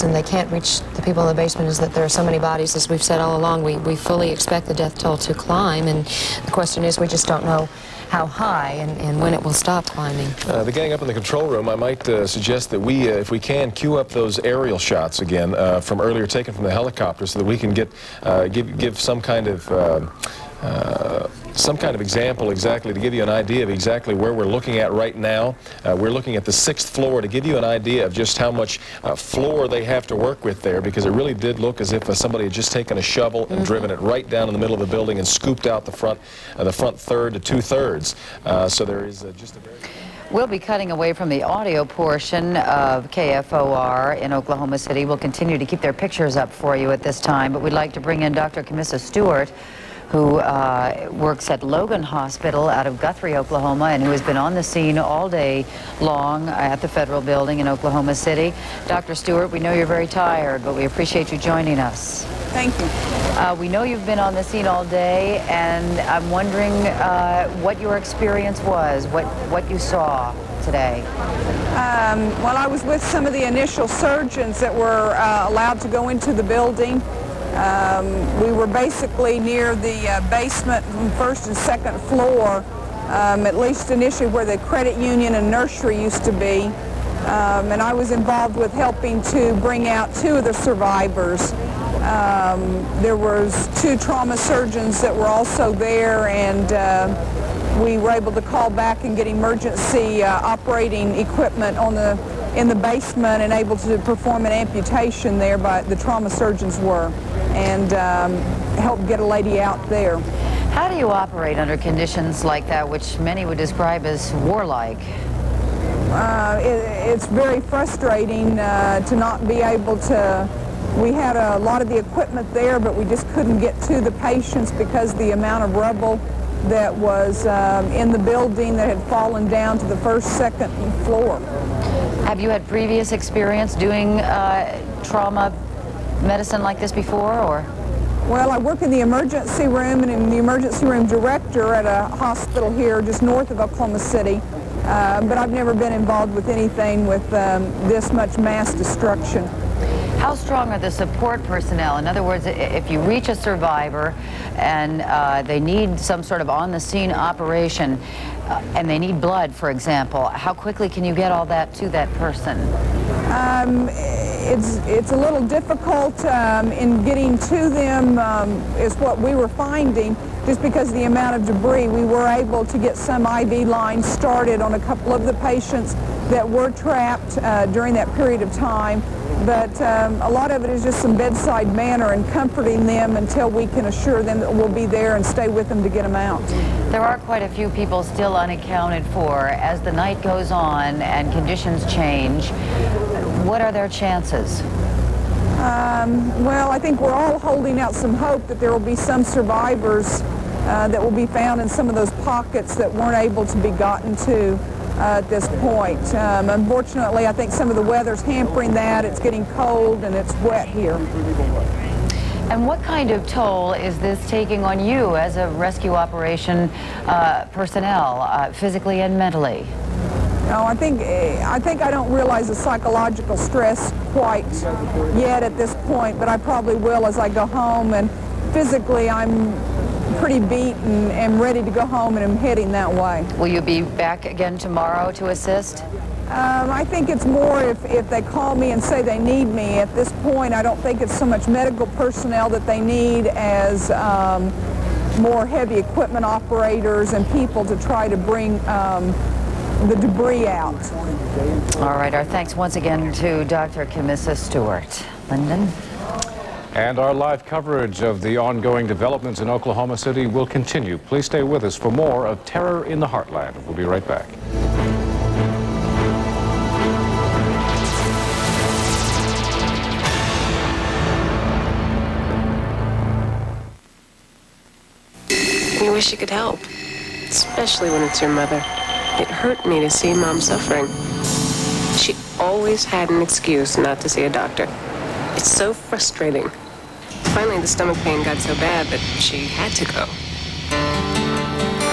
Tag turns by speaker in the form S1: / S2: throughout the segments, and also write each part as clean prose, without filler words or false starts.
S1: And they can't reach the people in the basement is that there are so many bodies. As we've said all along, we fully expect the death toll to climb, and the question is we just don't know how high and when it will stop climbing.
S2: The gang up in the control room, I might suggest that we, if we can, cue up those aerial shots again from earlier taken from the helicopter so that we can get give some kind of example exactly to give you an idea of exactly where we're looking at right now. We're looking at the 6th floor to give you an idea of just how much floor they have to work with there, because it really did look as if somebody had just taken a shovel and driven it right down in the middle of the building and scooped out the front third to 2/3. So there is just a very...
S3: We'll be cutting away from the audio portion of KFOR in Oklahoma City. We'll continue to keep their pictures up for you at this time, but we'd like to bring in Dr. Camissa Stewart, who works at Logan Hospital out of Guthrie, Oklahoma, and who has been on the scene all day long at the Federal Building in Oklahoma City. Dr. Stewart, we know you're very tired, but we appreciate you joining us.
S4: Thank you.
S3: We know you've been on the scene all day, and I'm wondering what your experience was, what you saw today.
S4: Well, I was with some of the initial surgeons that were allowed to go into the building. We were basically near the basement, first and second floor, at least initially where the credit union and nursery used to be. And I was involved with helping to bring out 2 of the survivors. There was 2 trauma surgeons that were also there, and we were able to call back and get emergency operating equipment in the basement and able to perform an amputation there by the trauma surgeons were, and help get a lady out there.
S3: How do you operate under conditions like that, which many would describe as warlike?
S4: It's very frustrating to not be able to. We had a lot of the equipment there, but we just couldn't get to the patients because the amount of rubble that was in the building that had fallen down to the first, second floor.
S3: Have you had previous experience doing trauma medicine like this before, or?
S4: Well, I work in the emergency room, and I'm the emergency room director at a hospital here just north of Oklahoma City. But I've never been involved with anything with this much mass destruction.
S3: How strong are the support personnel? In other words, if you reach a survivor and they need some sort of on-the-scene operation and they need blood, for example, how quickly can you get all that to that person?
S4: It's a little difficult in getting to them, is what we were finding, just because of the amount of debris. We were able to get some IV lines started on a couple of the patients that were trapped during that period of time, but a lot of it is just some bedside manner and comforting them until we can assure them that we'll be there and stay with them to get them out.
S3: There are quite a few people still unaccounted for. As the night goes on and conditions change, what are their chances?
S4: Well, I think we're all holding out some hope that there will be some survivors that will be found in some of those pockets that weren't able to be gotten to at this point. Unfortunately, I think some of the weather's hampering that. It's getting cold and it's wet here.
S3: And what kind of toll is this taking on you as a rescue operation personnel, physically and mentally?
S4: No, I think I don't realize the psychological stress quite yet at this point, but I probably will as I go home. And physically, I'm pretty beat and am ready to go home, and I'm heading that way.
S3: Will you be back again tomorrow to assist?
S4: I think it's more if they call me and say they need me. At this point, I don't think it's so much medical personnel that they need as more heavy equipment operators and people to try to bring the debris out.
S3: All right, our thanks once again to Dr. Camissa Stewart. Lyndon?
S5: And our live coverage of the ongoing developments in Oklahoma City will continue. Please stay with us for more of Terror in the Heartland. We'll be right back.
S6: You wish you could help, especially when it's your mother. It hurt me to see Mom suffering. She always had an excuse not to see a doctor. It's so frustrating. Finally, the stomach pain got so bad that she had to go.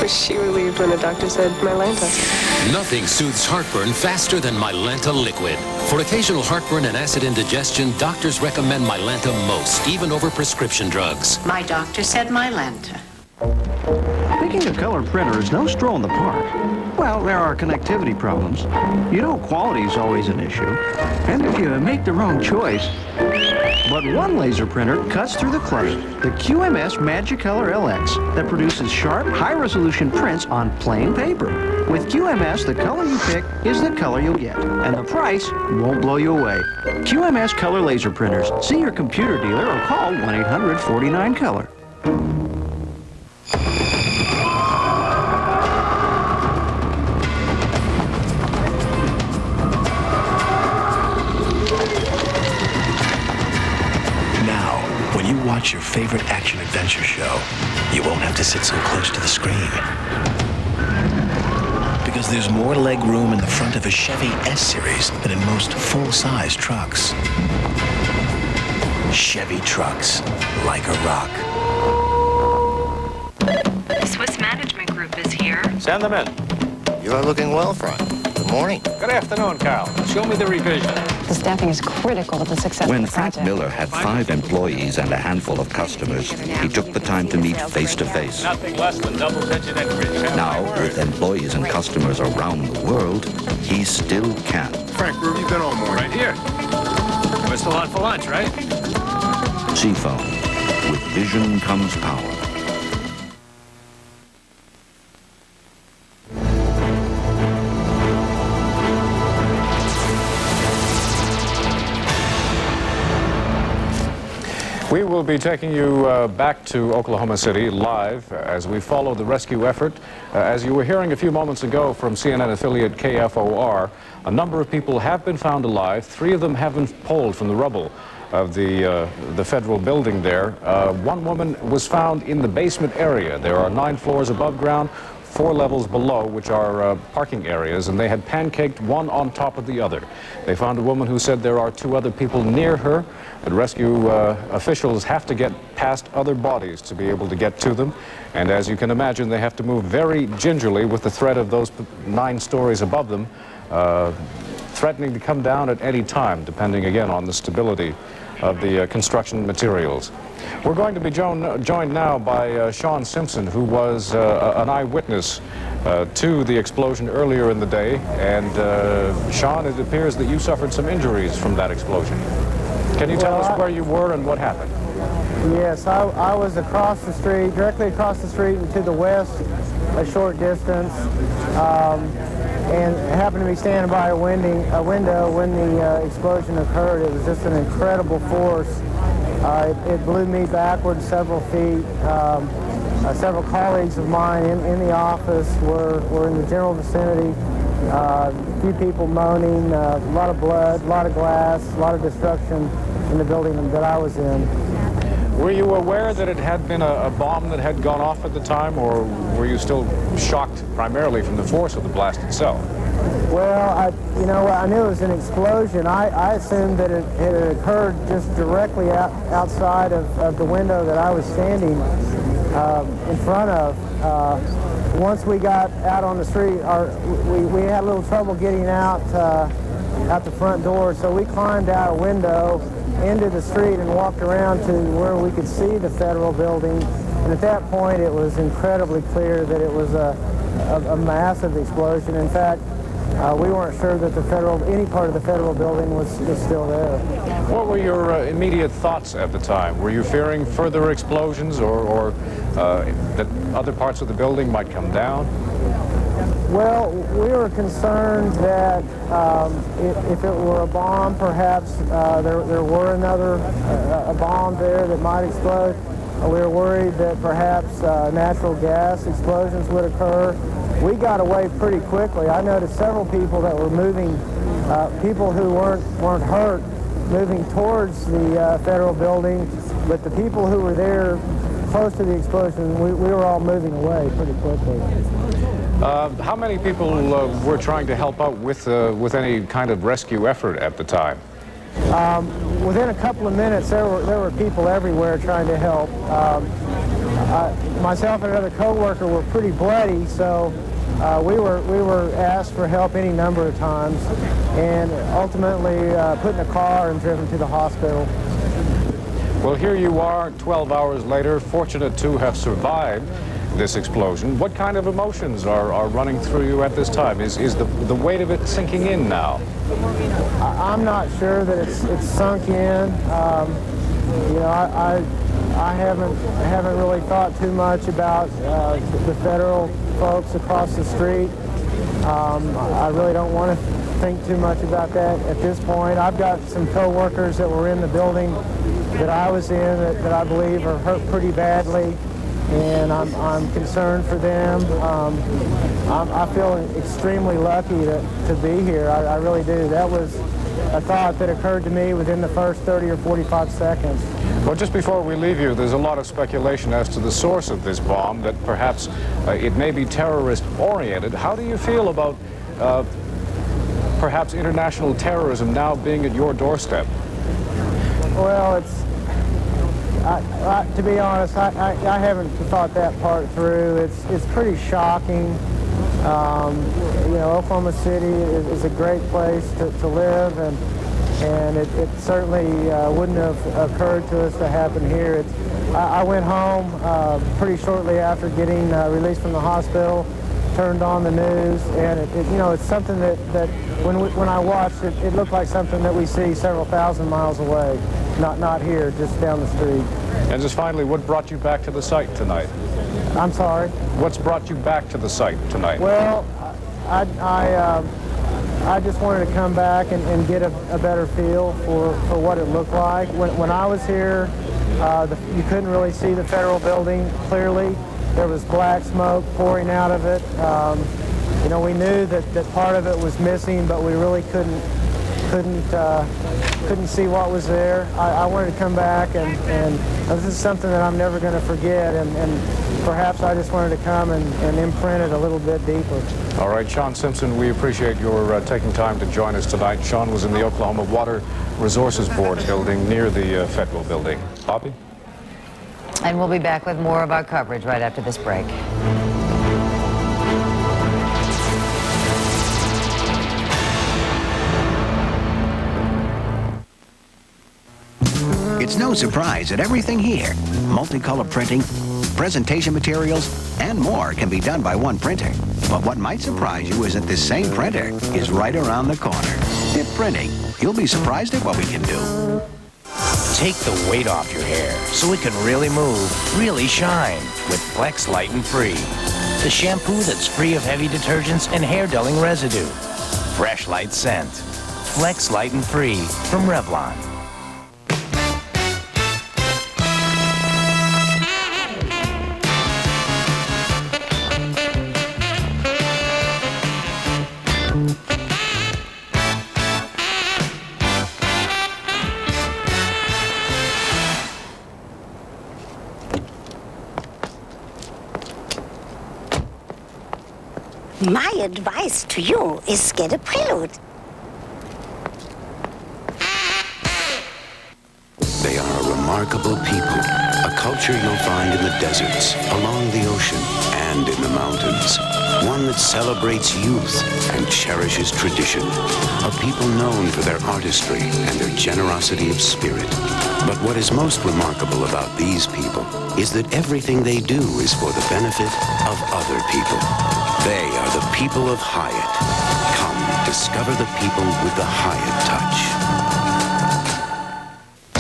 S6: Was she relieved when the doctor said Mylanta?
S7: Nothing soothes heartburn faster than Mylanta liquid. For occasional heartburn and acid indigestion, doctors recommend Mylanta most, even over prescription drugs.
S8: My doctor said Mylanta.
S9: Picking a color printer is no stroll in the park. Well, there are connectivity problems. You know, quality is always an issue. And if you make the wrong choice. But one laser printer cuts through the clutter. The QMS Magicolor LX that produces sharp, high-resolution prints on plain paper. With QMS, the color you pick is the color you'll get. And the price won't blow you away. QMS Color Laser Printers. See your computer dealer or call 1-800-49-COLOR.
S10: Watch your favorite action-adventure show, you won't have to sit so close to the screen. Because there's more leg room in the front of a Chevy S-Series than in most full-size trucks. Chevy trucks, like a rock.
S11: Swiss Management Group is here.
S12: Send them in.
S13: You are looking well, Frank. Good morning.
S12: Good afternoon, Carl. Show me the revision.
S1: The staffing is critical to the success
S14: When
S1: of the project.
S14: Frank Miller had 5 employees and a handful of customers, he took the time to meet face-to-face.
S12: Nothing less than double-digit increase.
S14: Now, with employees and customers around the world, he still can.
S15: Frank, where have you been all morning?
S12: Right here. We're still on for lunch, right?
S14: Seafoam. With vision comes power.
S5: We will be taking you back to Oklahoma City live as we follow the rescue effort. As you were hearing a few moments ago from CNN affiliate KFOR, a number of people have been found alive. 3 of them have been pulled from the rubble of the federal building there. One woman was found in the basement area. There are 9 floors above ground, 4 levels below, which are parking areas, and they had pancaked one on top of the other. They found a woman who said there are 2 other people near her, but rescue officials have to get past other bodies to be able to get to them. And as you can imagine, they have to move very gingerly with the threat of those 9 stories above them, threatening to come down at any time, depending again on the stability of the construction materials. We're going to be joined now by Sean Simpson, who was an eyewitness to the explosion earlier in the day. And Sean, it appears that you suffered some injuries from that explosion. Can you tell us where you were and what happened?
S16: Yes, I was across the street, directly across the street and to the west, a short distance, and happened to be standing by a window when the explosion occurred. It was just an incredible force. It blew me backwards several feet. Several colleagues of mine in the office were in the general vicinity. A few people moaning, a lot of blood, a lot of glass, a lot of destruction in the building that I was in.
S5: Were you aware that it had been a bomb that had gone off at the time, or were you still shocked primarily from the force of the blast itself?
S16: Well, I knew it was an explosion. I assumed that it had occurred just directly outside of the window that I was standing in front of. Once we got out on the street, we had a little trouble getting out the front door, so we climbed out a window into the street and walked around to where we could see the federal building. And at that point, it was incredibly clear that it was a massive explosion. In fact, we weren't sure that any part of the federal building was still there.
S5: What were your immediate thoughts at the time? Were you fearing further explosions or that other parts of the building might come down?
S16: Well, we were concerned that if it were a bomb, perhaps there were a bomb there that might explode. We were worried that perhaps natural gas explosions would occur. We got away pretty quickly. I noticed several people that were moving, people who weren't hurt, moving towards the federal building, but the people who were there close to the explosion, we were all moving away pretty quickly.
S5: How many people were trying to help out with any kind of rescue effort at the time? Within a couple of minutes, there were people everywhere trying to help.
S16: myself and another coworker were pretty bloody, so we were asked for help any number of times, and ultimately put in a car and driven to the hospital.
S5: Well, here you are 12 hours later, fortunate to have survived this explosion. What kind of emotions are running through you at this time? Is the weight of it sinking in now?
S16: I'm not sure that it's sunk in. You know, I haven't really thought too much about the federal folks across the street. I really don't want to think too much about that at this point. I've got some co-workers that were in the building that I was in that I believe are hurt pretty badly, and I'm concerned for them. I feel extremely lucky to be here. I really do. That was a thought that occurred to me within the first 30 or 45 seconds.
S5: Well, just before we leave you, there's a lot of speculation as to the source of this bomb, that perhaps it may be terrorist-oriented. How do you feel about perhaps international terrorism now being at your doorstep?
S16: Well, to be honest, I haven't thought that part through. It's pretty shocking. You know, Oklahoma City is a great place to live, and it certainly wouldn't have occurred to us to happen here. I went home pretty shortly after getting released from the hospital, turned on the news, and you know, it's something that when I watched it, it looked like something that we see several thousand miles away, not here, just down the street.
S5: And just finally, what brought you back to the site tonight?
S16: I'm sorry?
S5: What's brought you back to the site tonight?
S16: Well, I just wanted to come back and get a better feel for what it looked like. When I was here, you couldn't really see the federal building clearly. There was black smoke pouring out of it. You know, we knew that part of it was missing, but we really couldn't see what was there. I wanted to come back, and this is something that I'm never going to forget, and perhaps I just wanted to come and imprint it a little bit deeper.
S5: All right, Sean Simpson, we appreciate your taking time to join us tonight. Sean was in the Oklahoma Water Resources Board building near the federal building. Bobby?
S3: And we'll be back with more of our coverage right after this break.
S10: It's no surprise that everything here, multicolor printing, presentation materials, and more can be done by one printer. But what might surprise you is that this same printer is right around the corner. Dip Printing. You'll be surprised at what we can do.
S15: Take the weight off your hair so it can really move, really shine with Flex Light and Free. The shampoo that's free of heavy detergents and hair-dulling residue. Fresh light scent. Flex Light and Free from Revlon.
S17: My advice to you is get a Prelude.
S7: They are a remarkable people, a culture you'll find in the deserts, along the ocean, and in the mountains. One that celebrates youth and cherishes tradition. A people known for their artistry and their generosity of spirit. But what is most remarkable about these people is that everything they do is for the benefit of other people. They are the people of Hyatt. Come, discover the people with the Hyatt touch.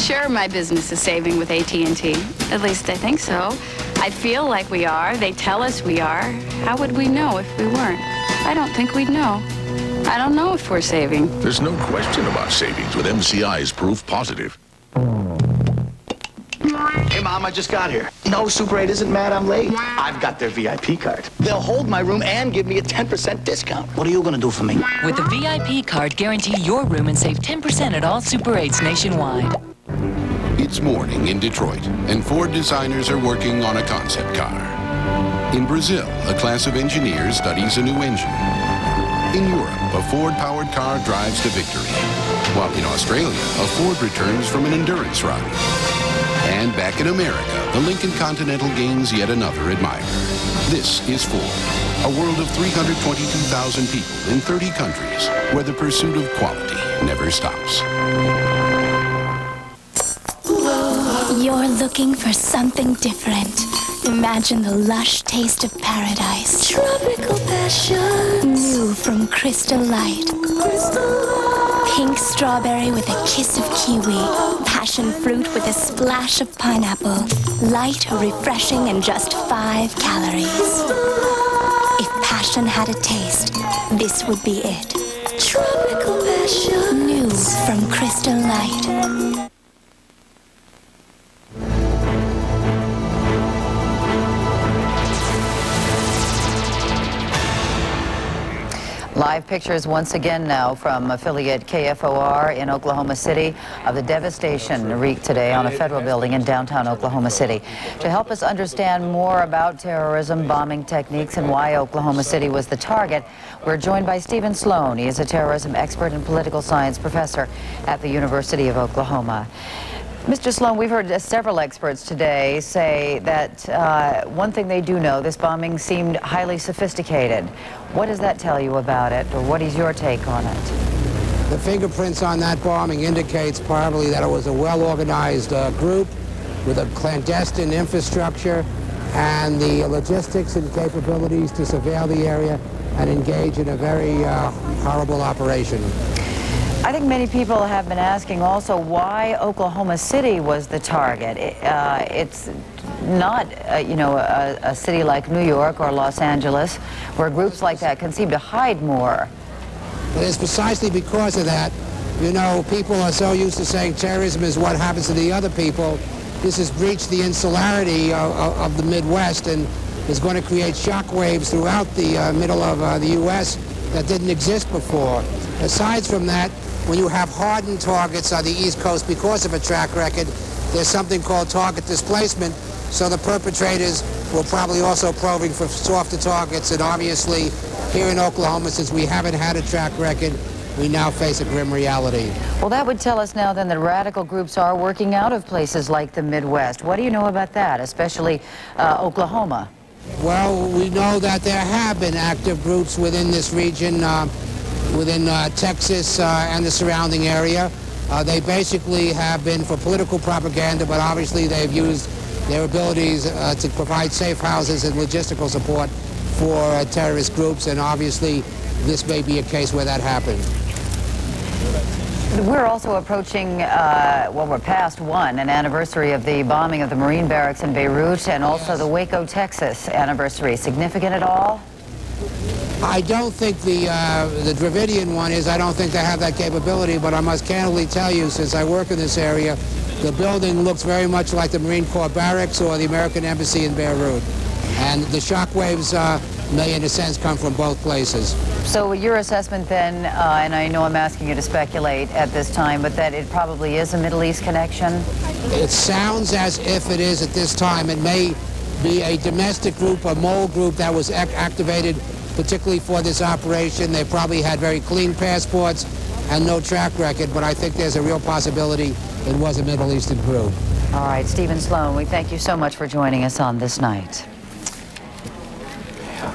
S18: Sure, my business is saving with AT&T. At least I think so. I feel like we are. They tell us we are. How would we know if we weren't? I don't think we'd know. I don't know if we're saving.
S19: There's no question about savings with MCI's Proof Positive.
S20: Hey, Mom, I just got here. No, Super 8 isn't mad I'm late. I've got their VIP card. They'll hold my room and give me a 10% discount. What are you going to do for me?
S21: With a VIP card, guarantee your room and save 10% at all Super 8s nationwide.
S19: It's morning in Detroit, and Ford designers are working on a concept car. In Brazil, a class of engineers studies a new engine. In Europe, a Ford-powered car drives to victory. While in Australia, a Ford returns from an endurance run. And And back in America, the Lincoln Continental gains yet another admirer. This is Ford, a world of 322,000 people in 30 countries, where the pursuit of quality never stops.
S2: You're looking for something different. Imagine the lush taste of paradise. Tropical passion. New from Crystal Light. Pink strawberry with a kiss of kiwi. Passion fruit with a splash of pineapple. Light, refreshing, and just 5 calories. If passion had a taste, this would be it. Tropical passion. New from Crystal Light.
S3: Live pictures once again now from affiliate KFOR in Oklahoma City of the devastation wreaked today on a federal building in downtown Oklahoma City. To help us understand more about terrorism, bombing techniques, and why Oklahoma City was the target, we're joined by Stephen Sloan. He is a terrorism expert and political science professor at the University of Oklahoma. Mr. Sloan, we've heard several experts today say that one thing they do know, this bombing seemed highly sophisticated. What does that tell you about it, or what is your take on it?
S22: The fingerprints on that bombing indicates probably that it was a well-organized group with a clandestine infrastructure and the logistics and capabilities to surveil the area and engage in a very horrible operation.
S3: I think many people have been asking also why Oklahoma City was the target. It's not, a city like New York or Los Angeles, where groups like that can seem to hide more.
S22: It is precisely because of that. You know, people are so used to saying terrorism is what happens to the other people. This has breached the insularity of the Midwest and is going to create shockwaves throughout the middle of the U.S. that didn't exist before. Aside from that, when you have hardened targets on the East Coast because of a track record, there's something called target displacement, so the perpetrators will probably also probing for softer targets, and obviously here in Oklahoma, since we haven't had a track record, we now face a grim reality.
S3: Well, that would tell us now then that radical groups are working out of places like the Midwest. What do you know about that, especially Oklahoma?
S22: Well, we know that there have been active groups within this region, within Texas and the surrounding area. They basically have been for political propaganda, but obviously they've used their abilities to provide safe houses and logistical support for terrorist groups, and obviously this may be a case where that happened.
S3: We're also approaching, we're past an anniversary of the bombing of the Marine barracks in Beirut, and also the Waco, Texas anniversary. Significant at all?
S22: I don't think the Dravidian one is. I don't think they have that capability, but I must candidly tell you, since I work in this area, the building looks very much like the Marine Corps barracks or the American Embassy in Beirut. And the shockwaves may, in a sense, come from both places.
S3: So your assessment then, and I know I'm asking you to speculate at this time, but that it probably is a Middle East connection?
S22: It sounds as if it is at this time. It may be a domestic group, a mole group that was activated particularly for this operation. They probably had very clean passports and no track record, but I think there's a real possibility it was a Middle Eastern group.
S3: All right, Stephen Sloan, we thank you so much for joining us on This Night.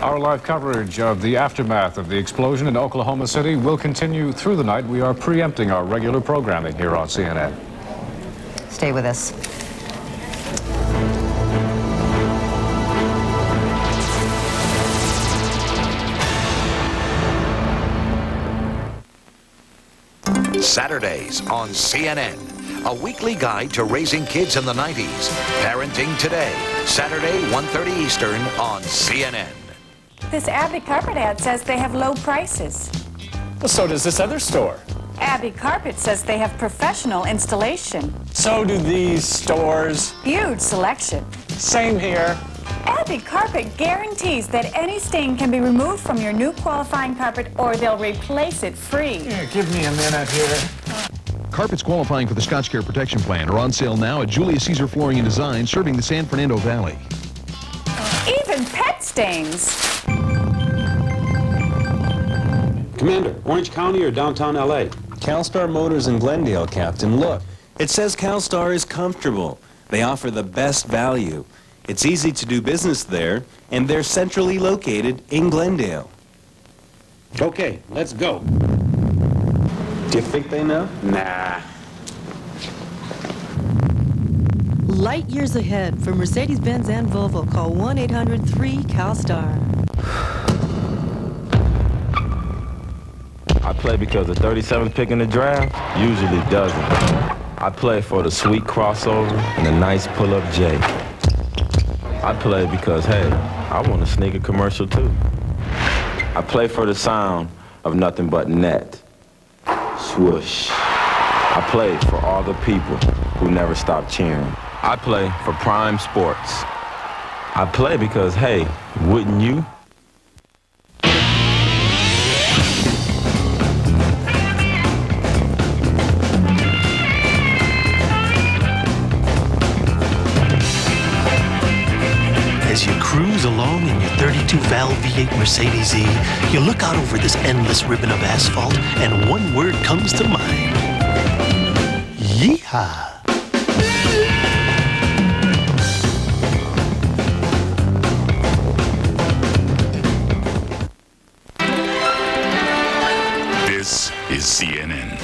S5: Our live coverage of the aftermath of the explosion in Oklahoma City will continue through the night. We are preempting our regular programming here on CNN.
S3: Stay with us.
S23: Saturdays on CNN, a weekly guide to raising kids in the 90s. Parenting Today, Saturday, 1:30 Eastern on CNN.
S24: This Abbey Carpet ad says they have low prices.
S12: Well, so does this other store.
S24: Abbey Carpet says they have professional installation.
S12: So do these stores.
S24: Huge selection.
S12: Same here.
S24: Abbey Carpet guarantees that any stain can be removed from your new qualifying carpet, or they'll replace it free.
S12: Here, give me a minute here.
S25: Carpets qualifying for the Scotch Care Protection Plan are on sale now at Julius Caesar Flooring and Design, serving the San Fernando Valley.
S24: Even pet stains.
S26: Commander, Orange County or downtown L.A.?
S27: CalStar Motors in Glendale, Captain. Look, it says CalStar is comfortable.
S4: They offer the best value. It's easy to do business there, and they're centrally located in Glendale.
S26: Okay, let's go.
S4: Do you think they know?
S26: Nah.
S6: Light years ahead for Mercedes-Benz and Volvo. Call 1-800-3-CALSTAR.
S8: I play because the 37th pick in the draft usually doesn't. I play for the sweet crossover and the nice pull-up J. I play because, hey, I want a sneaker commercial too. I play for the sound of nothing but net. Swoosh. I play for all the people who never stop cheering. I play for Prime Sports. I play because, hey, wouldn't you?
S9: As you cruise along in your 32-valve V8 Mercedes-E, you look out over this endless ribbon of asphalt, and one word comes to mind. Yeehaw!
S11: This is CNN.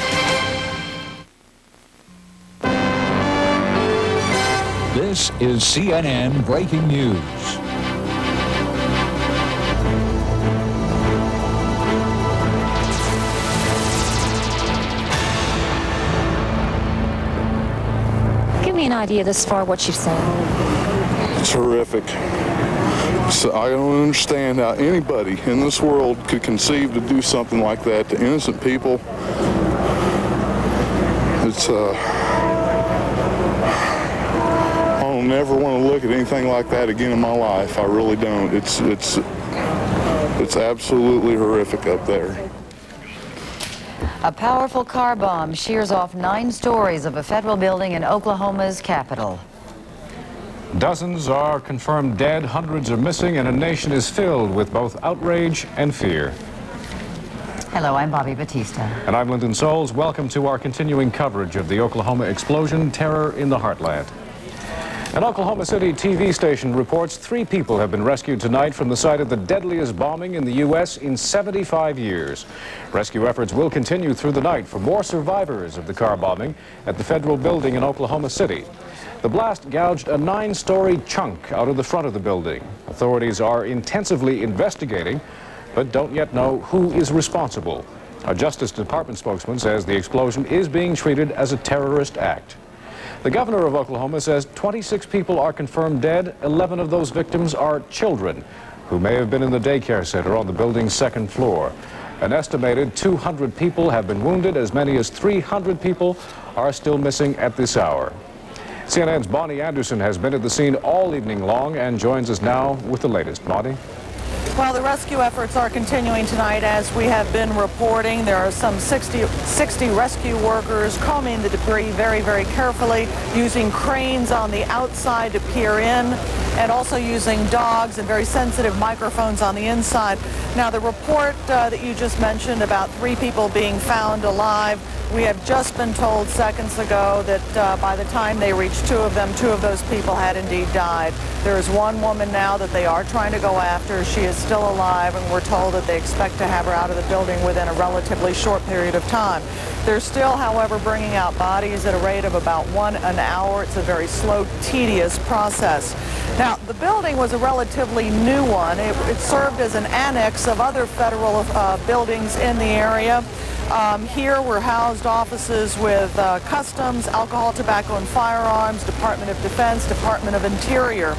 S13: This is CNN Breaking News.
S1: Give me an idea this far what you've seen.
S27: It's horrific. So I don't understand how anybody in this world could conceive to do something like that to innocent people. It's I don't never want to look at anything like that again in my life. I really don't. It's absolutely horrific up there.
S3: A powerful car bomb shears off 9 stories of a federal building in Oklahoma's capital.
S5: Dozens are confirmed dead, hundreds are missing, and a nation is filled with both outrage and fear.
S3: Hello, I'm Bobby Batista.
S5: And I'm Lyndon Souls. Welcome to our continuing coverage of the Oklahoma explosion, Terror in the Heartland. An Oklahoma City TV station reports 3 people have been rescued tonight from the site of the deadliest bombing in the U.S. in 75 years. Rescue efforts will continue through the night for more survivors of the car bombing at the federal building in Oklahoma City. The blast gouged a 9-story chunk out of the front of the building. Authorities are intensively investigating, but don't yet know who is responsible. A Justice Department spokesman says the explosion is being treated as a terrorist act. The governor of Oklahoma says 26 people are confirmed dead. 11 of those victims are children who may have been in the daycare center on the building's 2nd floor. An estimated 200 people have been wounded. As many as 300 people are still missing at this hour. CNN's Bonnie Anderson has been at the scene all evening long and joins us now with the latest. Bonnie?
S28: Well, the rescue efforts are continuing tonight as we have been reporting. There are some 60 rescue workers combing the debris very, very carefully, using cranes on the outside to peer in, and also using dogs and very sensitive microphones on the inside. Now, the report that you just mentioned about 3 people being found alive, we have just been told seconds ago that by the time they reached 2 of them, 2 of those people had indeed died. There is 1 woman now that they are trying to go after. She is still alive, and we're told that they expect to have her out of the building within a relatively short period of time. They're still, however, bringing out bodies at a rate of about 1 an hour. It's a very slow, tedious process. Now, the building was a relatively new one. It served as an annex of other federal buildings in the area. Here were housed offices with Customs, Alcohol, Tobacco, and Firearms, Department of Defense, Department of Interior.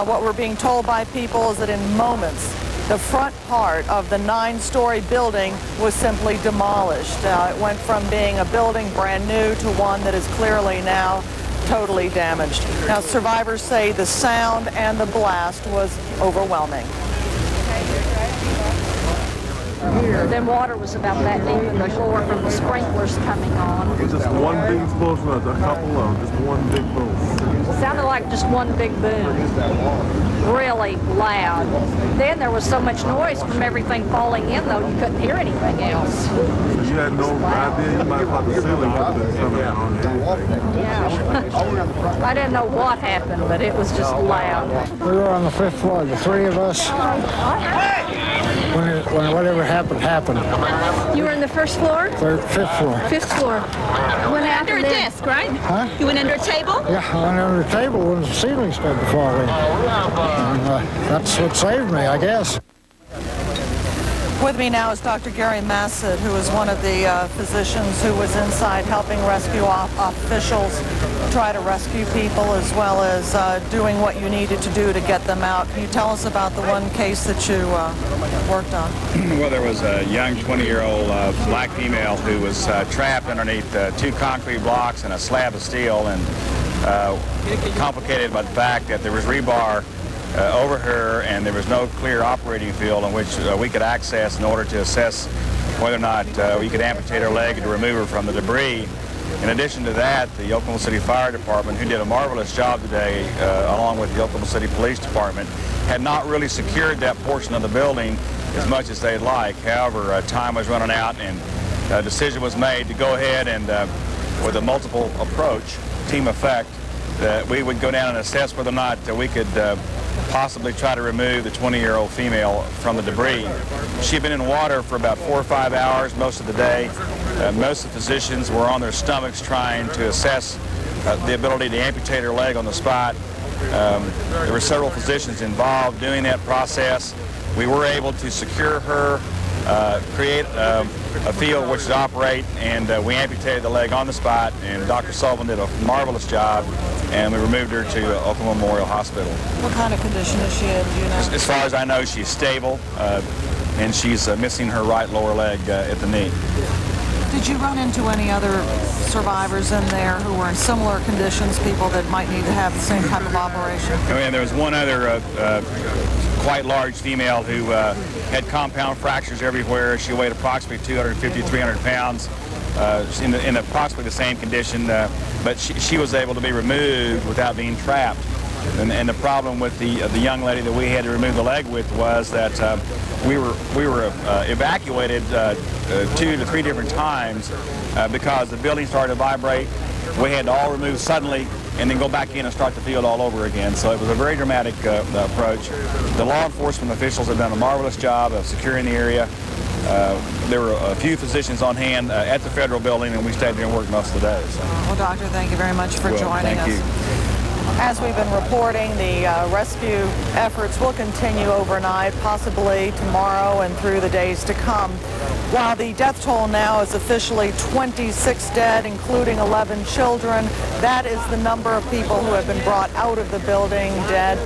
S28: What we're being told by people is that in moments, the front part of the 9-story building was simply demolished. It went from being a building brand new to one that is clearly now totally damaged. Now, survivors say the sound and the blast was overwhelming.
S7: Then water was about that deep in the floor from the sprinklers coming on.
S27: Just one big explosion, or a couple of them, just one big boom.
S7: It sounded like just one big boom, really loud. Then there was so much noise from everything falling in, though, you couldn't hear anything else.
S27: So you had no idea you might have thought the ceiling could have been coming out on anything.
S7: Yeah. I didn't know what happened, but it was just loud.
S10: We were on the 5th floor, the three of us. When whatever happened, happened.
S14: You were on the first floor?
S10: 5th floor.
S14: 5th floor. Went under a desk, right?
S10: Huh?
S14: You went under a table?
S10: Yeah, I went under the table when the ceiling started to fall in. And, that's what saved me, I guess.
S28: With me now is Dr. Gary Massett, who is one of the physicians who was inside helping rescue officials try to rescue people, as well as doing what you needed to do to get them out. Can you tell us about the one case that you worked on?
S15: Well, there was a young 20-year-old black female who was trapped underneath 2 concrete blocks and a slab of steel, and complicated by the fact that there was rebar over her, and there was no clear operating field in which we could access in order to assess whether or not we could amputate her leg to remove her from the debris. In addition to that, the Oklahoma City Fire Department, who did a marvelous job today, along with the Oklahoma City Police Department, had not really secured that portion of the building as much as they'd like. However, time was running out, and a decision was made to go ahead and, with a multiple approach, team effect, that we would go down and assess whether or not we could possibly try to remove the 20-year-old female from the debris. She had been in water for about 4 or 5 hours most of the day. Most of the physicians were on their stomachs trying to assess the ability to amputate her leg on the spot. There were several physicians involved doing that process. We were able to secure her, create a field which would operate, and we amputated the leg on the spot, and Dr. Sullivan did a marvelous job, and we removed her to Oklahoma Memorial Hospital.
S28: What kind of condition is she in, do you know?
S15: As far as I know, she's stable, and she's missing her right lower leg at the knee.
S28: Did you run into any other survivors in there who were in similar conditions, people that might need to have the same type of operation?
S15: And there was one other quite large female who had compound fractures everywhere. She weighed approximately 250, 300 pounds. In approximately the same condition, but she was able to be removed without being trapped. And the problem with the young lady that we had to remove the leg with was that we were evacuated 2 to 3 different times because the building started to vibrate. We had to all remove suddenly and then go back in and start the field all over again. So it was a very dramatic approach. The law enforcement officials have done a marvelous job of securing the area. There were a few physicians on hand at the federal building, and we stayed there and worked most of the day. So.
S28: Well, Doctor, thank you very much for joining us.
S15: Thank you.
S28: As we've been reporting, the rescue efforts will continue overnight, possibly tomorrow and through the days to come. While the death toll now is officially 26 dead, including 11 children, that is the number of people who have been brought out of the building dead.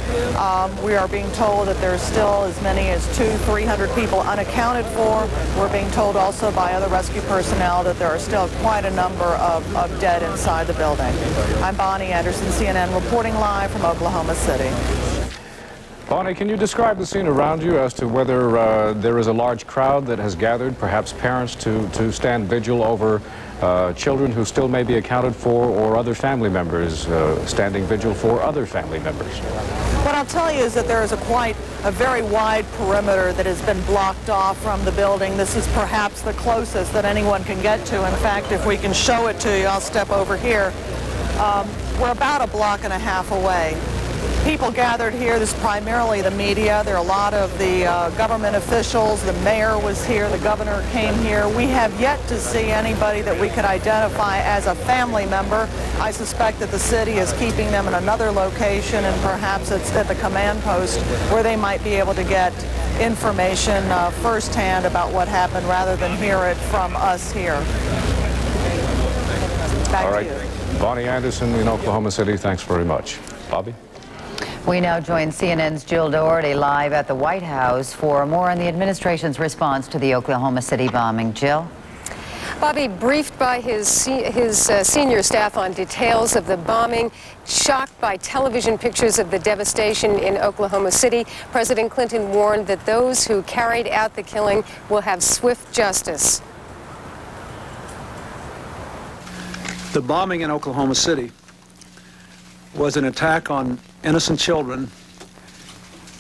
S28: We are being told that there's still as many as 200-300 people unaccounted for. We're being told also by other rescue personnel that there are still quite a number of dead inside the building. I'm Bonnie Anderson, CNN, reporting live from Oklahoma City.
S5: Bonnie, can you describe the scene around you as to whether there is a large crowd that has gathered, perhaps parents to stand vigil over children who still may be accounted for, or other family members standing vigil for other family members?
S28: What I'll tell you is that there is a very wide perimeter that has been blocked off from the building. This is perhaps the closest that anyone can get to. In fact, if we can show it to you, I'll step over here. We're about 1.5 blocks away. People gathered here. This is primarily the media. There are a lot of the government officials. The mayor was here. The governor came here. We have yet to see anybody that we could identify as a family member. I suspect that the city is keeping them in another location, and perhaps it's at the command post where they might be able to get information firsthand about what happened rather than hear it from us here. Back to you.
S5: Bonnie Anderson in Oklahoma City, thanks very much. Bobby?
S3: We now join CNN's Jill Doherty live at the White House for more on the administration's response to the Oklahoma City bombing. Jill?
S2: Bobby, briefed by his senior staff on details of the bombing, shocked by television pictures of the devastation in Oklahoma City, President Clinton warned that those who carried out the killing will have swift justice.
S16: The bombing in Oklahoma City was an attack on innocent children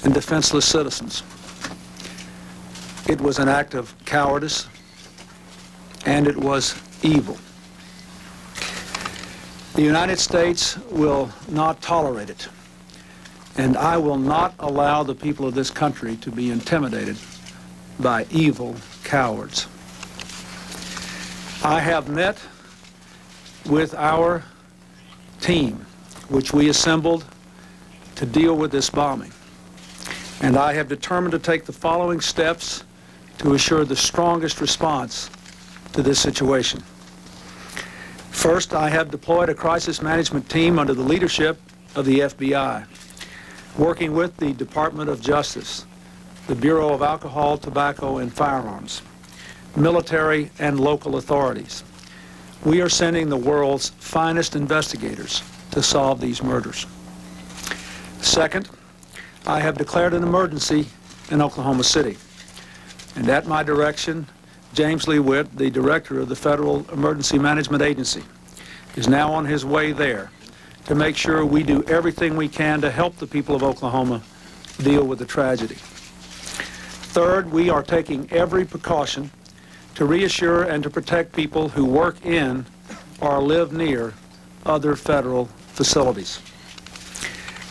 S16: and defenseless citizens. It was an act of cowardice, and it was evil. The United States will not tolerate it, and I will not allow the people of this country to be intimidated by evil cowards. I have met with our team, which we assembled to deal with this bombing, and I have determined to take the following steps to assure the strongest response to this situation. First, I have deployed a crisis management team under the leadership of the FBI, working with the Department of Justice, the Bureau of Alcohol, Tobacco, and Firearms, military and local authorities. We are sending the world's finest investigators to solve these murders. Second, I have declared an emergency in Oklahoma City, and at my direction, James Lee Witt, the director of the Federal Emergency Management Agency, is now on his way there to make sure we do everything we can to help the people of Oklahoma deal with the tragedy. Third, we are taking every precaution to reassure and to protect people who work in or live near other federal facilities.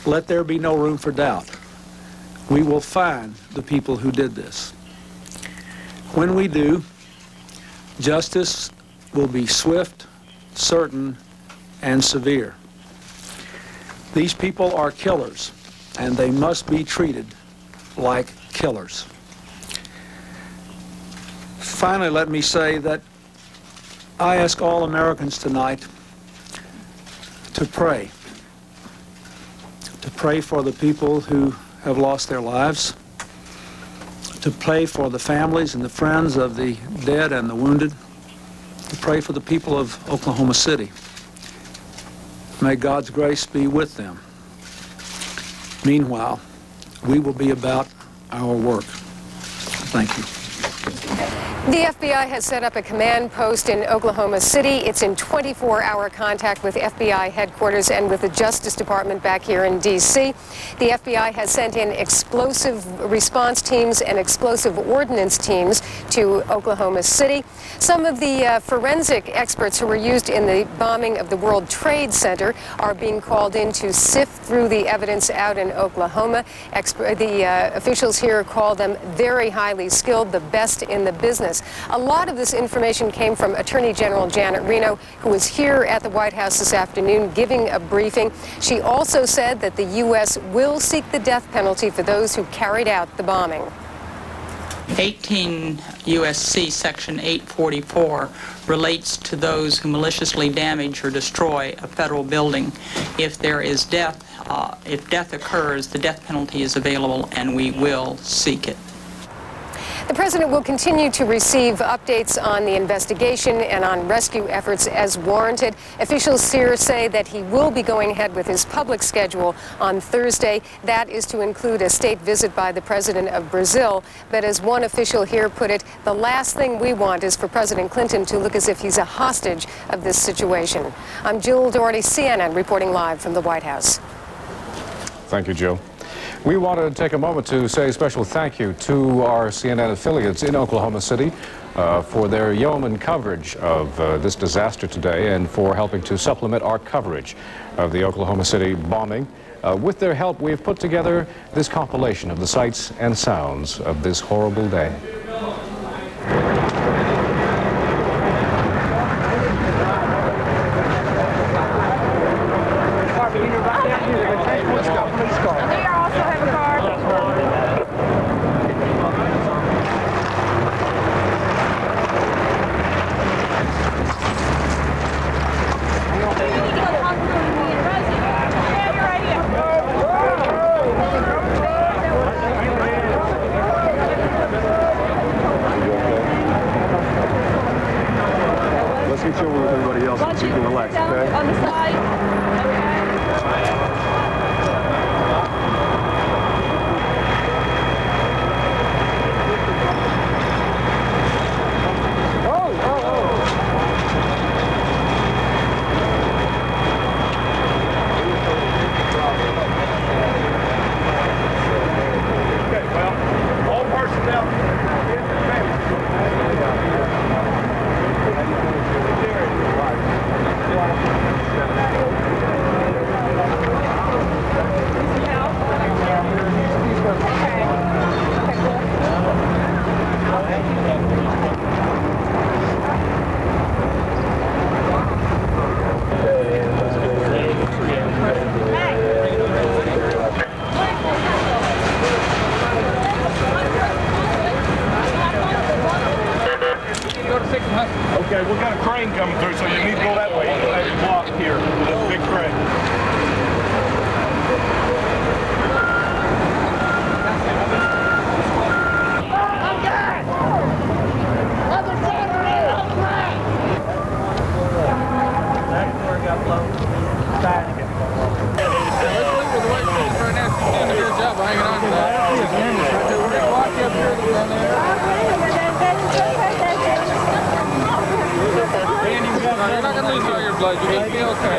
S16: Let there be no room for doubt. We will find the people who did this. When we do, justice will be swift, certain, and severe. These people are killers, and they must be treated like killers. Finally, let me say that I ask all Americans tonight to pray for the people who have lost their lives, to pray for the families and the friends of the dead and the wounded, to pray for the people of Oklahoma City. May God's grace be with them. Meanwhile, we will be about our work. Thank you.
S2: The FBI has set up a command post in Oklahoma City. It's in 24-hour contact with FBI headquarters and with the Justice Department back here in D.C. The FBI has sent in explosive response teams and explosive ordnance teams to Oklahoma City. Some of the forensic experts who were used in the bombing of the World Trade Center are being called in to sift through the evidence out in Oklahoma. The officials here call them very highly skilled, the best in the business. A lot of this information came from Attorney General Janet Reno, who was here at the White House this afternoon giving a briefing. She also said that the U.S. will seek the death penalty for those who carried out the bombing.
S17: 18 U.S.C. Section 844 relates to those who maliciously damage or destroy a federal building. If there is death, if death occurs, the death penalty is available, and we will seek it.
S2: The president will continue to receive updates on the investigation and on rescue efforts as warranted. Officials here say that he will be going ahead with his public schedule on Thursday. That is to include a state visit by the president of Brazil. But as one official here put it, the last thing we want is for President Clinton to look as if he's a hostage of this situation. I'm Jill Doherty, CNN, reporting live from the White House.
S5: Thank you, Jill. We want to take a moment to say a special thank you to our CNN affiliates in Oklahoma City for their yeoman coverage of this disaster today and for helping to supplement our coverage of the Oklahoma City bombing. With their help, we've put together this compilation of the sights and sounds of this horrible day.
S12: You're not going to lose all your blood. You're going to be okay.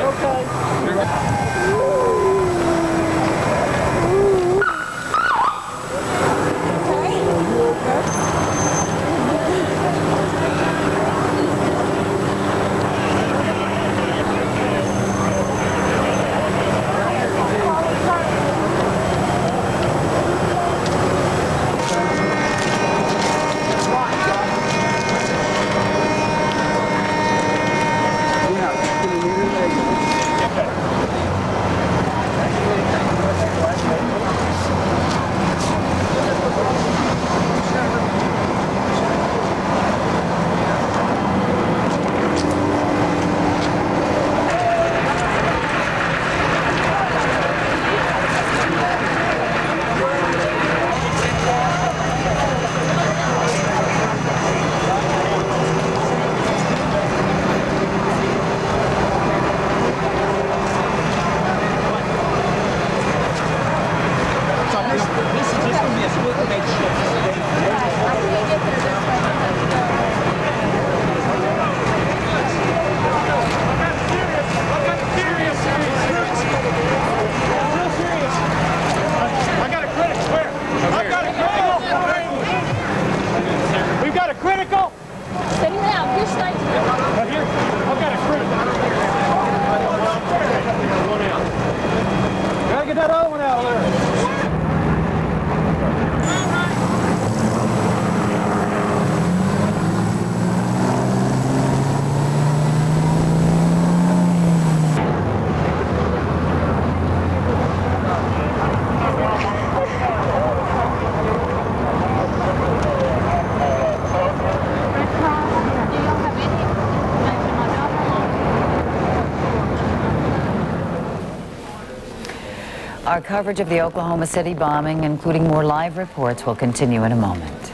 S3: Our coverage of the Oklahoma City bombing, including more live reports, will continue in a moment.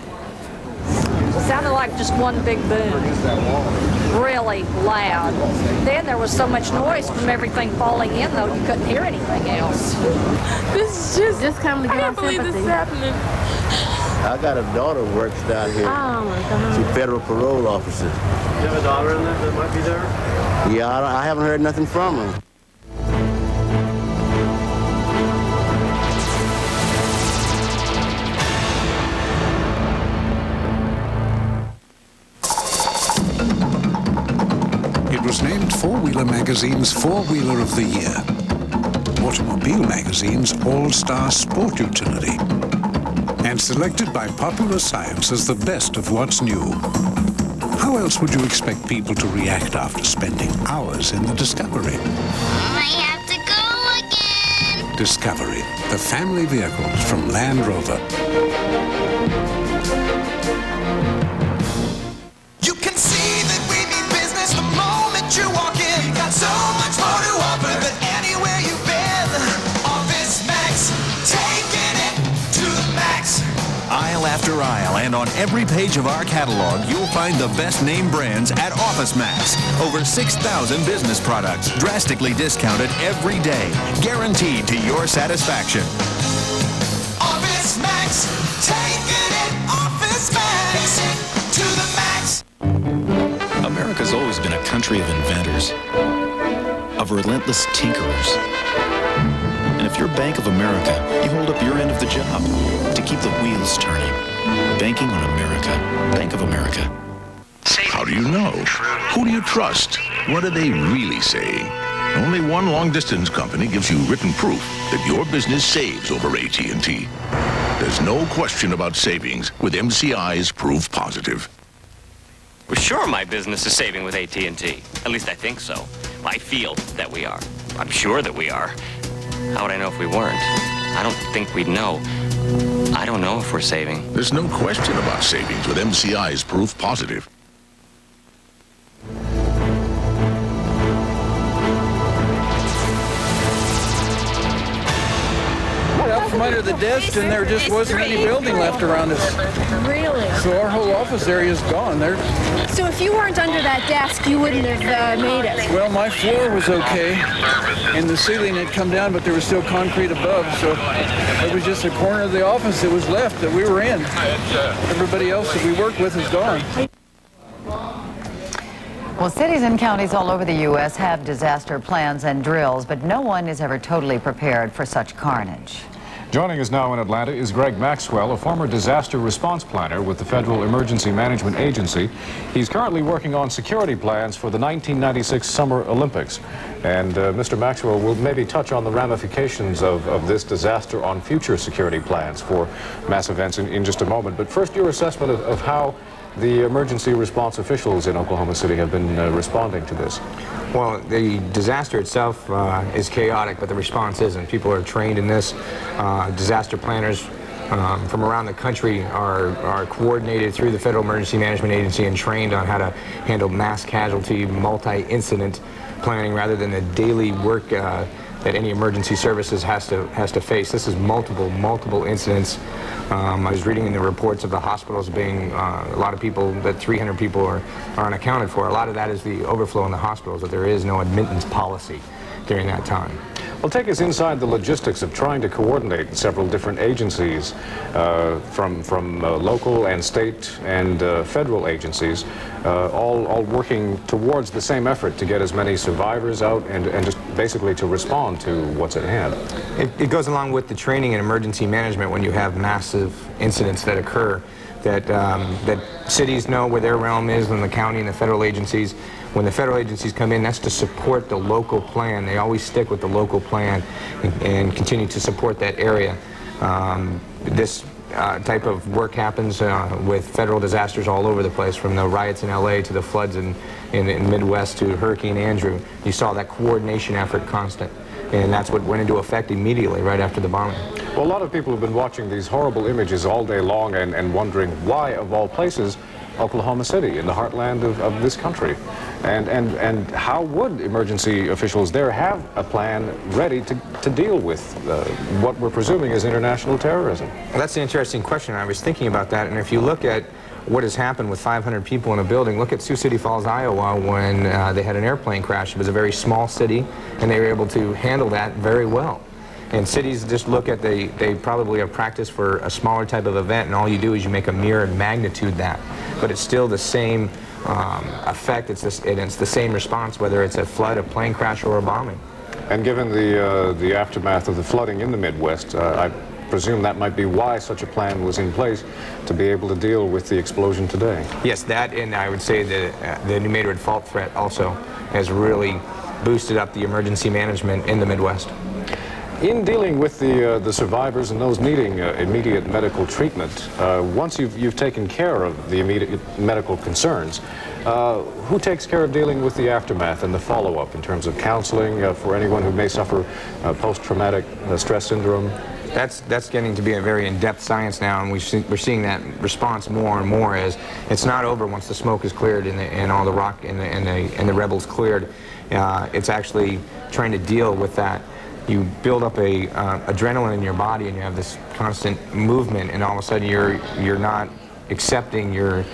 S7: It sounded like just one big boom, really loud. Then there was so much noise from everything falling in, though, you couldn't hear anything else.
S14: This is just coming to get our sympathy. I can't believe this is happening.
S18: I got a daughter who works down here.
S14: Oh, my God.
S18: She's a federal parole officer.
S19: You have a daughter in there that might be there?
S18: Yeah, I haven't heard nothing from her.
S13: It was named Four-Wheeler Magazine's Four-Wheeler of the Year. Automobile Magazine's All-Star Sport Utility. And selected by Popular Science as the best of what's new. How else would you expect people to react after spending hours in the Discovery?
S20: I have to go again.
S13: Discovery, the family vehicles from Land Rover.
S21: You can see that we mean business the moment you walk in. Got so much more to offer than anywhere you've been. Office Max, taking it to the max.
S22: Aisle after aisle and on every page of our catalog, you'll find the best name brands at Office Max. Over 6,000 business products, drastically discounted every day, guaranteed to your satisfaction.
S21: Office Max, taking it. Office Max, to the max.
S23: America's always been a country of inventors, of relentless tinkerers. And if you're Bank of America, you hold up your end of the job to keep the wheels turning. Banking on America. Bank of America.
S25: How do you know? Who do you trust? What are they really saying? Only one long-distance company gives you written proof that your business saves over AT&T. There's no question about savings with MCI's Proof Positive.
S29: Well, sure, my business is saving with AT&T. At least I think so. I feel that we are. I'm sure that we are. How would I know if we weren't? I don't think we'd know. I don't know if we're saving.
S25: There's no question about savings with MCI's Proof Positive.
S12: Right up from
S16: pointed at the desk, and there just wasn't any building left around us.
S14: Really?
S16: So our whole office area is gone.
S14: So if you weren't under that desk, you wouldn't have made it?
S16: Well, my floor was okay, and the ceiling had come down, but there was still concrete above, so it was just a corner of the office that was left that we were in. Everybody else that we worked with is gone.
S3: Well, cities and counties all over the U.S. have disaster plans and drills, but no one is ever totally prepared for such carnage.
S5: Joining us now in Atlanta is Greg Maxwell, a former disaster response planner with the Federal Emergency Management Agency. He's currently working on security plans for the 1996 Summer Olympics. And Mr. Maxwell will maybe touch on the ramifications of this disaster on future security plans for mass events in just a moment. But first, your assessment of how the emergency response officials in Oklahoma City have been responding to this.
S1: Well, the disaster itself is chaotic, but the response isn't. People are trained in this. Disaster planners from around the country are coordinated through the Federal Emergency Management Agency and trained on how to handle mass casualty, multi-incident planning rather than the daily work that any emergency services has to face. This is multiple incidents. I was reading in the reports of the hospitals being a lot of people, that 300 people are unaccounted for. A lot of that is the overflow in the hospitals, that there is no admittance policy during that time.
S5: Well, take us inside the logistics of trying to coordinate several different agencies from local and state and federal agencies, all working towards the same effort to get as many survivors out and just basically to respond to what's at hand.
S1: It goes along with the training and emergency management when you have massive incidents that occur, that cities know where their realm is, and the county and the federal agencies. When the federal agencies come in, that's to support the local plan. They always stick with the local plan and continue to support that area. This type of work happens with federal disasters all over the place, from the riots in LA to the floods in Midwest to Hurricane Andrew. You saw that coordination effort constant, and that's what went into effect immediately right after the bombing.
S5: Well, a lot of people have been watching these horrible images all day long and wondering why, of all places, Oklahoma City, in the heartland of this country. And how would emergency officials there have a plan ready to deal with what we're presuming is international terrorism?
S1: Well, that's an interesting question. I was thinking about that, and if you look at what has happened with 500 people in a building, look at Sioux City Falls, Iowa, when they had an airplane crash. It was a very small city, and they were able to handle that very well. And cities just look at, they probably have practiced for a smaller type of event, and all you do is you make a mirror magnitude that. But it's still the same effect, it's the same response, whether it's a flood, a plane crash, or a bombing.
S5: And given the aftermath of the flooding in the Midwest, I presume that might be why such a plan was in place, to be able to deal with the explosion today.
S1: Yes, that, and I would say the New Madrid fault threat also has really boosted up the emergency management in the Midwest.
S5: In dealing with the survivors and those needing immediate medical treatment, once you've taken care of the immediate medical concerns, who takes care of dealing with the aftermath and the follow-up in terms of counseling for anyone who may suffer post-traumatic stress syndrome?
S1: That's getting to be a very in-depth science now, and we're seeing that response more and more as it's not over once the smoke is cleared and all the rock and the rebels cleared. It's actually trying to deal with that. You build up a adrenaline in your body, and you have this constant movement, and all of a sudden you're not accepting your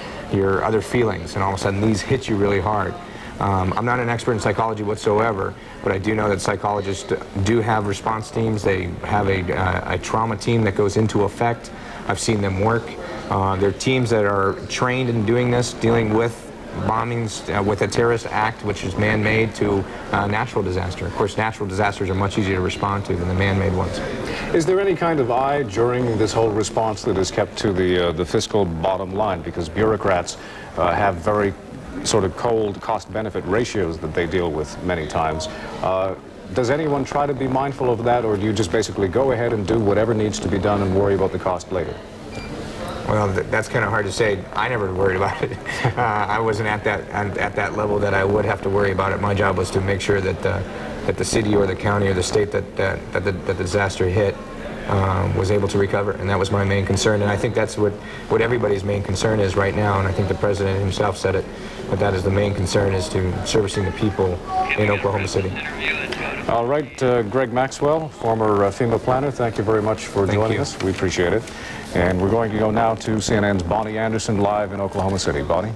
S1: other feelings, and all of a sudden these hit you really hard. I'm not an expert in psychology whatsoever, but I do know that psychologists do have response teams. They have a trauma team that goes into effect. I've seen them work. They're teams that are trained in doing this, dealing with bombings, with a terrorist act which is man-made to natural disaster. Of course, natural disasters are much easier to respond to than the man-made ones.
S5: Is there any kind of eye during this whole response that is kept to the fiscal bottom line? Because bureaucrats have very sort of cold cost-benefit ratios that they deal with many times. Does anyone try to be mindful of that, or do you just basically go ahead and do whatever needs to be done and worry about the cost later?
S1: Well, that's kind of hard to say. I never worried about it. I wasn't at that level that I would have to worry about it. My job was to make sure that the city or the county or the state that the disaster hit was able to recover, and that was my main concern. And I think that's what everybody's main concern is right now, and I think the president himself said it, that is the main concern, is to servicing the people in Oklahoma City.
S5: All right, Greg Maxwell, former FEMA planner, thank you very much for joining us. We appreciate it. And we're going to go now to CNN's Bonnie Anderson live in Oklahoma City. Bonnie?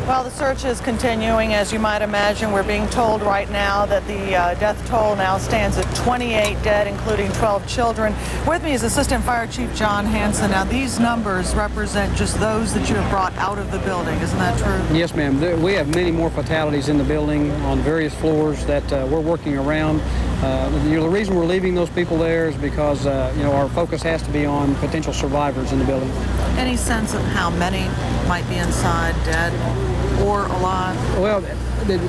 S28: Well, the search is continuing. As you might imagine, we're being told right now that the death toll now stands at 28 dead, including 12 children. With me is Assistant Fire Chief John Hanson. Now, these numbers represent just those that you have brought out of the building. Isn't that true?
S4: Yes, ma'am. We have many more fatalities in the building on various floors that we're working around. The reason we're leaving those people there is because our focus has to be on potential survivors in the building.
S28: Any sense of how many might be inside, dead or alive?
S4: Well,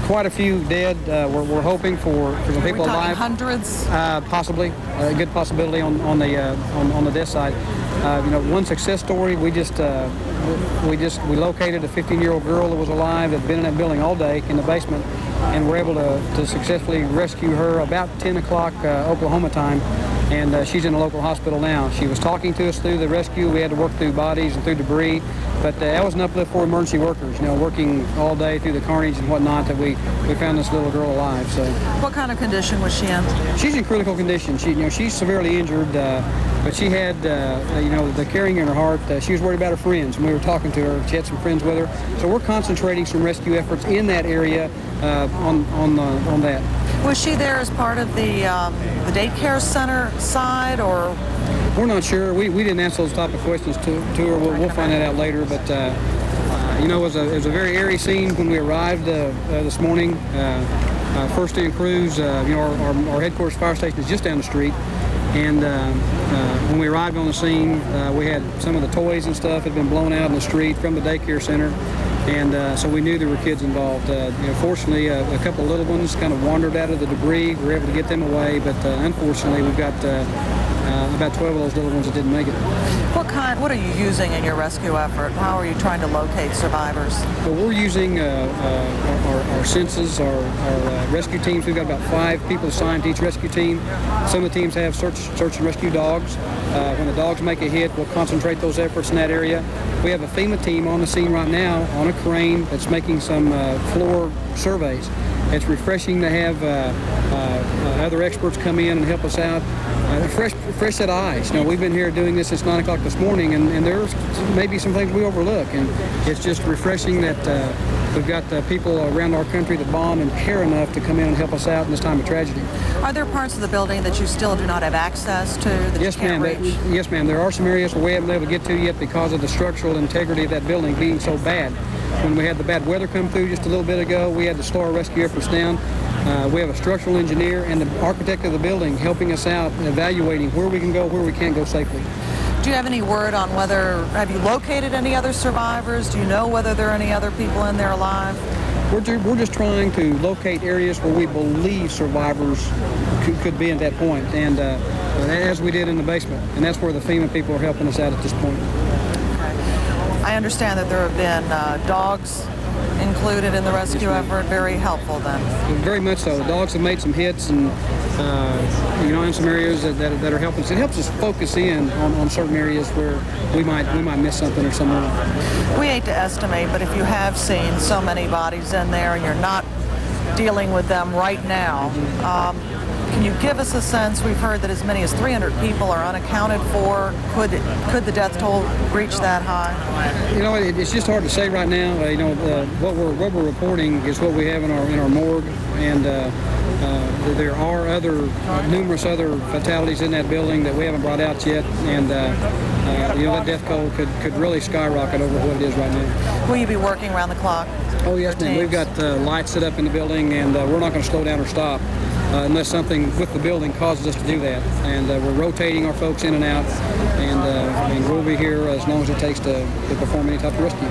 S4: quite a few dead. We're hoping for some people alive.
S28: Hundreds?
S4: Possibly, a good possibility on the death side. One success story. We located a 15-year-old girl that was alive that had been in that building all day in the basement, and we're able to successfully rescue her about 10 o'clock Oklahoma time, and she's in a local hospital now. She was talking to us through the rescue. We had to work through bodies and through debris, but that was an uplift for emergency workers, working all day through the carnage and whatnot, that we found this little girl alive. So,
S28: what kind of condition was she in?
S4: She's in critical condition. She's severely injured, but she had, the caring in her heart. She was worried about her friends when we were talking to her. She had some friends with her. So we're concentrating some rescue efforts in that area on that.
S28: Was she there as part of the daycare center side, or?
S4: We're not sure. We didn't answer those type of questions to her. We'll find that out later. But it was a very airy scene when we arrived this morning. First in crews. Our headquarters fire station is just down the street. And when we arrived on the scene, we had some of the toys and stuff had been blown out in the street from the daycare center. And so we knew there were kids involved. Fortunately, a couple of little ones kind of wandered out of the debris. We were able to get them away, but unfortunately, we've got about 12 of those little ones that didn't make it.
S28: What are you using in your rescue effort? How are you trying to locate survivors?
S4: Well, we're using our census, our rescue teams. We've got about 5 people assigned to each rescue team. Some of the teams have search and rescue dogs. When the dogs make a hit, we'll concentrate those efforts in that area. We have a FEMA team on the scene right now on a crane that's making some floor surveys. It's refreshing to have other experts come in and help us out. A fresh set of eyes. We've been here doing this since 9 o'clock this morning, and there's maybe some things we overlook, and it's just refreshing that we've got people around our country that bond and care enough to come in and help us out in this time of tragedy.
S28: Are there parts of the building that you still do not have access to, that you can't reach?
S4: Yes, ma'am. There are some areas where we haven't been able to get to yet because of the structural integrity of that building being so bad. When we had the bad weather come through just a little bit ago, we had to slow our rescue efforts down. We have a structural engineer and the architect of the building helping us out, evaluating where we can go, where we can't go safely.
S28: Do you have any word on have you located any other survivors? Do you know whether there are any other people in there alive?
S4: We're just trying to locate areas where we believe survivors could be at that point, and as we did in the basement. And that's where the FEMA people are helping us out at this point.
S28: I understand that there have been dogs included in the rescue effort. Very helpful then.
S4: Very much so. The dogs have made some hits, and in some areas that are helping us. It helps us focus in on certain areas where we might miss something or something.
S28: We hate to estimate, but if you have seen so many bodies in there and you're not dealing with them right now, can you give us a sense? We've heard that as many as 300 people are unaccounted for. Could the death toll reach that high?
S4: It's just hard to say right now. What we're reporting is what we have in our morgue, and there are numerous other fatalities in that building that we haven't brought out yet, and that death toll could really skyrocket over what it is right now.
S28: Will you be working around the clock?
S4: Oh yes, ma'am. We've got lights set up in the building, and we're not going to slow down or stop unless something with the building causes us to do that. And we're rotating our folks in and out, and we'll be here as long as it takes to perform any type of rescue.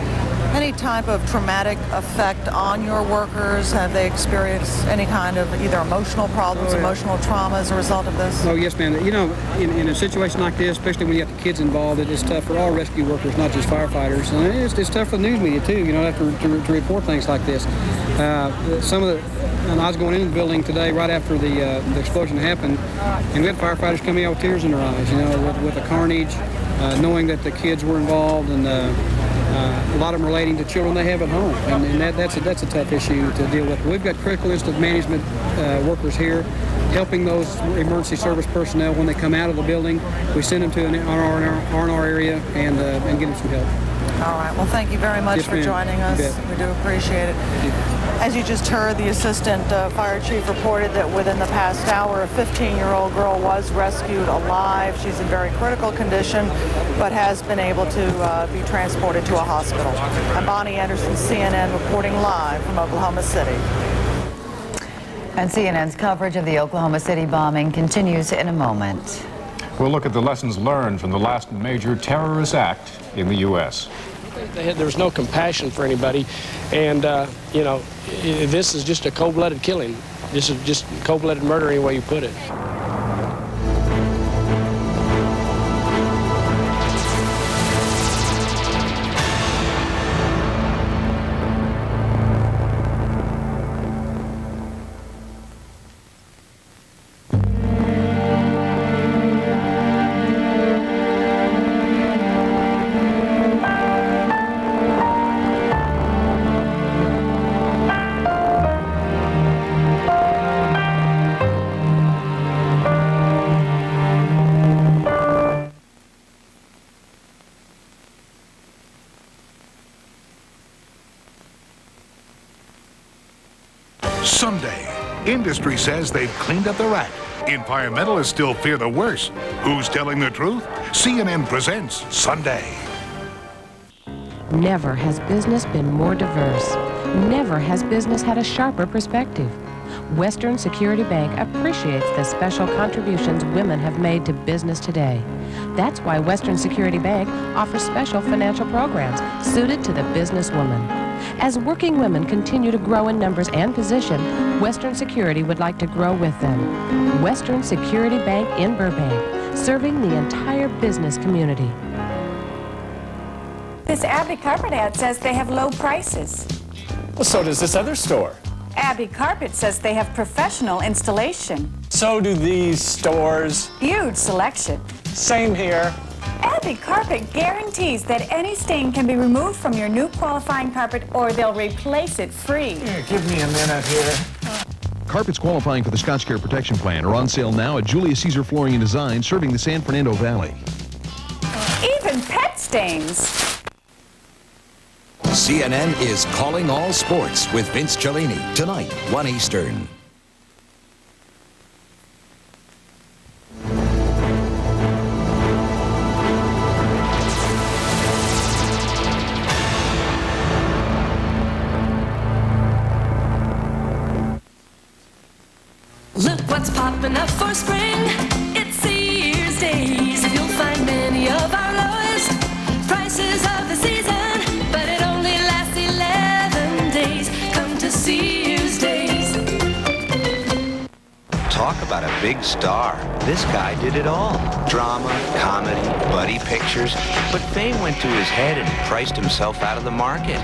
S28: Any type of traumatic effect on your workers? Have they experienced any kind of either emotional problems, emotional trauma as a result of this?
S4: Oh, yes, ma'am. In a situation like this, especially when you have the kids involved, it's tough for all rescue workers, not just firefighters. And it's tough for the news media, too, to report things like this. And I was going into the building today right after the explosion happened, and we had firefighters coming out with tears in their eyes, with the carnage, knowing that the kids were involved, and a lot of them relating to children they have at home, and that's a tough issue to deal with. We've got critical incident management workers here, helping those emergency service personnel when they come out of the building. We send them to an R&R area and get them some help.
S28: All right. Well, thank you very much
S4: Yes,
S28: for
S4: ma'am.
S28: joining us.
S4: You bet.
S28: We do appreciate it. As you just heard, the assistant fire chief reported that within the past hour, a 15-year-old girl was rescued alive. She's in very critical condition, but has been able to be transported to a hospital. I'm Bonnie Anderson, CNN, reporting live from Oklahoma City.
S3: And CNN's coverage of the Oklahoma City bombing continues in a moment.
S5: We'll look at the lessons learned from the last major terrorist act in the U.S.
S6: There was no compassion for anybody, and you know, this is just a cold-blooded killing. This is just cold-blooded murder any way you put it.
S25: Sunday. Industry says they've cleaned up their act. Environmentalists still fear the worst. Who's telling the truth? CNN presents Sunday.
S8: Never has business been more diverse. Never has business had a sharper perspective. Western Security Bank appreciates the special contributions women have made to business today. That's why Western Security Bank offers special financial programs suited to the businesswoman. As working women continue to grow in numbers and position, Western Security would like to grow with them. Western Security Bank in Burbank, serving the entire business community.
S9: This Abbey Carpet ad says they have low prices.
S10: Well, so does this other store.
S9: Abbey Carpet says they have professional installation.
S10: So do these stores.
S9: Huge selection.
S10: Same here.
S9: Abbey Carpet guarantees that any stain can be removed from your new qualifying carpet or they'll replace it free.
S10: Here, give me a minute here.
S11: Carpets qualifying for the Scotch Care Protection Plan are on sale now at Julius Caesar Flooring and Design, serving the San Fernando Valley.
S9: Even pet stains.
S15: CNN is Calling All Sports with Vince Cellini. Tonight, 1 Eastern.
S21: Look what's popping up for spring. It's Sears Days. You'll find many of our lowest prices of the season, but it only lasts 11 days. Come to Sears Days.
S24: Talk about a big star. This guy did it all. Drama, comedy, buddy pictures. But fame went to his head and he priced himself out of the market.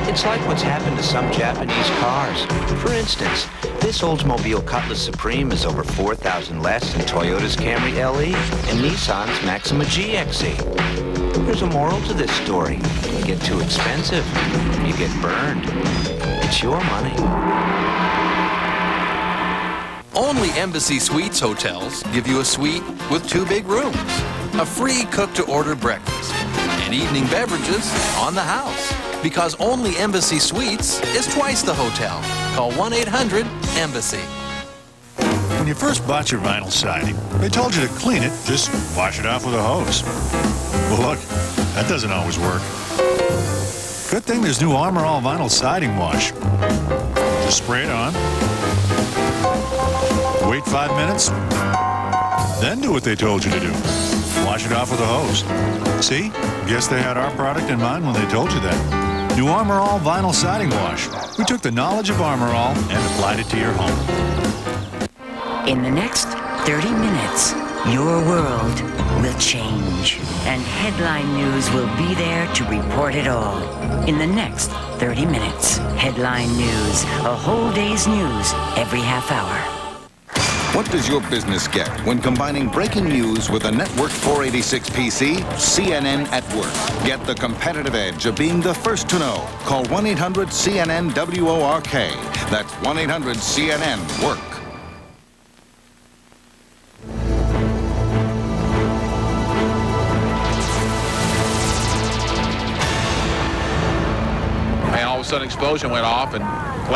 S24: It's like what's happened to some Japanese cars. For instance, this Oldsmobile Cutlass Supreme is over $4,000 less than Toyota's Camry LE and Nissan's Maxima GXE. There's a moral to this story. You get too expensive, you get burned. It's your money.
S22: Only Embassy Suites hotels give you a suite with 2 big rooms, a free cook-to-order breakfast, and evening beverages on the house. Because only Embassy Suites is twice the hotel. Call 1-800-EMBASSY.
S26: When you first bought your vinyl siding, they told you to clean it, just wash it off with a hose. Well, look, that doesn't always work. Good thing there's new Armor All Vinyl Siding Wash. Just spray it on, wait 5 minutes, then do what they told you to do. Wash it off with a hose. See? Guess they had our product in mind when they told you that. New Armor All Vinyl Siding Wash. We took the knowledge of Armor All and applied it to your home.
S27: In the next 30 minutes, your world will change. And Headline News will be there to report it all. In the next 30 minutes, Headline News, a whole day's news every half hour.
S30: What does your business get when combining breaking news with a Network 486 PC? CNN at Work. Get the competitive edge of being the first to know. Call 1-800-CNN-WORK. That's 1-800-CNN-WORK.
S2: a sudden explosion went off, and